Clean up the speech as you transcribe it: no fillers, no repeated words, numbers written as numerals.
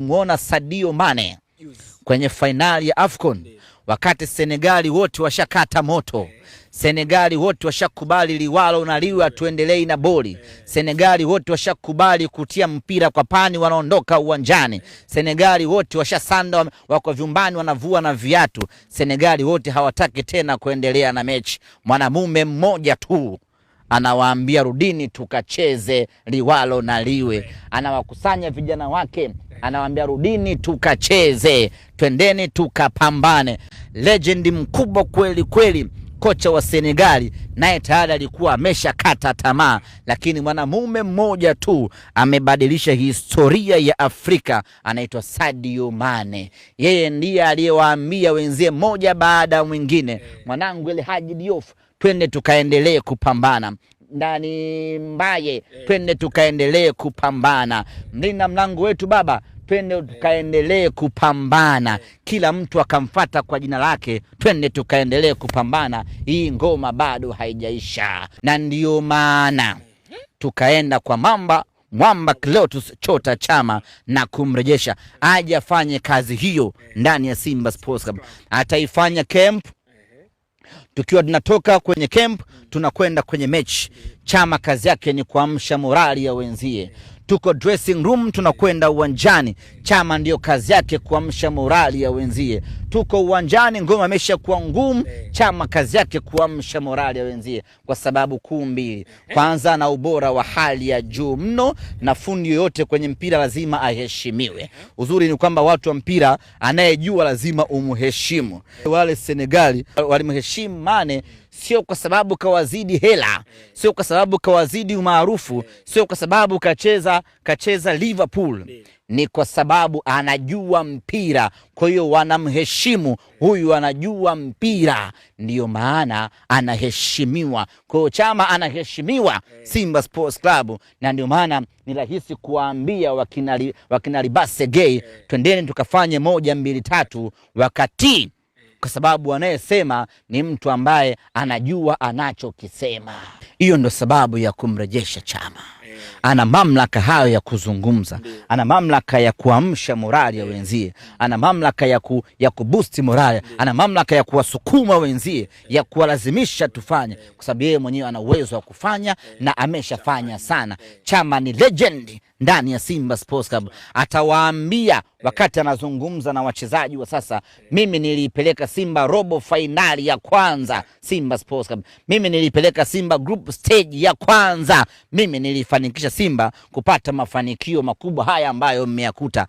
Muona Sadio Mane kwenye finali ya AFCON, wakati Senegali wote washakata moto. Senegali wote washakubali liwalo na liwe, tuendelee na boli. Senegali wote washakubali kutia mpira kwa pani, wanaondoka uwanjani. Senegali wote washasanda, wako vyumbani wanavua na viatu. Senegali wote hawataki tena kuendelea na mechi. Mwanamume mmoja tu anawaambia rudini tukacheze liwalo na liwe. Anawakusanya vijana wake, anawaambia rudini tukacheze, twendeni tukapambane. Legend mkubwa kweli kweli, kocha wa Senegali, naye tayari alikuwa ameshakata tamaa, lakini mwanamume mmoja tu amebadilisha historia ya Afrika, anaitwa Sadio Mane. Yeye ndiye aliyewaambia wenzie moja baada ya mwingine, mwanangu El Hadji Diouf, twende tukaendelee kupambana. Ndani Mbaye, twende tukaendelee kupambana. Mlinda mlango wetu baba, twende tukaendelee kupambana. Kila mtu akamfuata kwa jina lake, twende tukaendelee kupambana. Hii ngoma bado haijaisha, na ndiyo maana tukaenda kwa Mwamba Clatous Chota Chama na kumrejesha aje afanye kazi hiyo ndani ya Simba Sports Club. Ataifanya camp. Tukiwa tunatoka kwenye camp tunakwenda kwenye mechi, Chama kazi yake ni kuamsha morali ya wenzie. Tuko dressing room tunakwenda uwanjani, Chama ndio kazi yake kuamsha morali ya wenzie. Tuko uwanjani, ngoma imesha kuwa ngumu, Chama kazi yake kuamsha morali ya wenzie kwa sababu kuu mbili. Kwanza, na ubora wa hali ya juu mno, na fundi yoyote kwenye mpira lazima aheshimiwe. Uzuri ni kwamba watu wa mpira anayejua lazima umheshimu. Wale Senegali walimheshimu Mane sio kwa sababu kawazidi hela, sio kwa sababu kawazidi umaarufu, sio kwa sababu kacheza Liverpool, ni kwa sababu anajua mpira. Kwa hiyo wanamheshimu, huyu anajua mpira, ndiyo maana anaheshimiwa. Kwa hiyo Chama anaheshimiwa Simba Sports Club, na ndio maana ni rahisi kuambia wakina Libase Gay, twendeni tukafanye 1 2 3 wakati, kwa sababu anayesema ni mtu ambaye anajua anachokisema. Hiyo ndo sababu ya kumrejesha Chama. Ana mamlaka hayo ya kuzungumza, ana mamlaka ya kuamsha morali ya wenzie, ana mamlaka ya kuboost morali, ana mamlaka ya kuwasukuma wenzie, ya kuwalazimisha tufanye, kwa sababu yeye mwenyewe ana uwezo wa kufanya na ameshafanya sana. Chama ni legend ndani ya Simba Sports Club. Atawaambia wakati anazungumza na wachezaji wa sasa, mimi nilipeleka Simba robo finali ya kwanza Simba Sports Club, mimi nilipeleka Simba group stage ya kwanza, mimi nilifanikisha Simba kupata mafanikio makubwa haya ambayo mmeyakuta.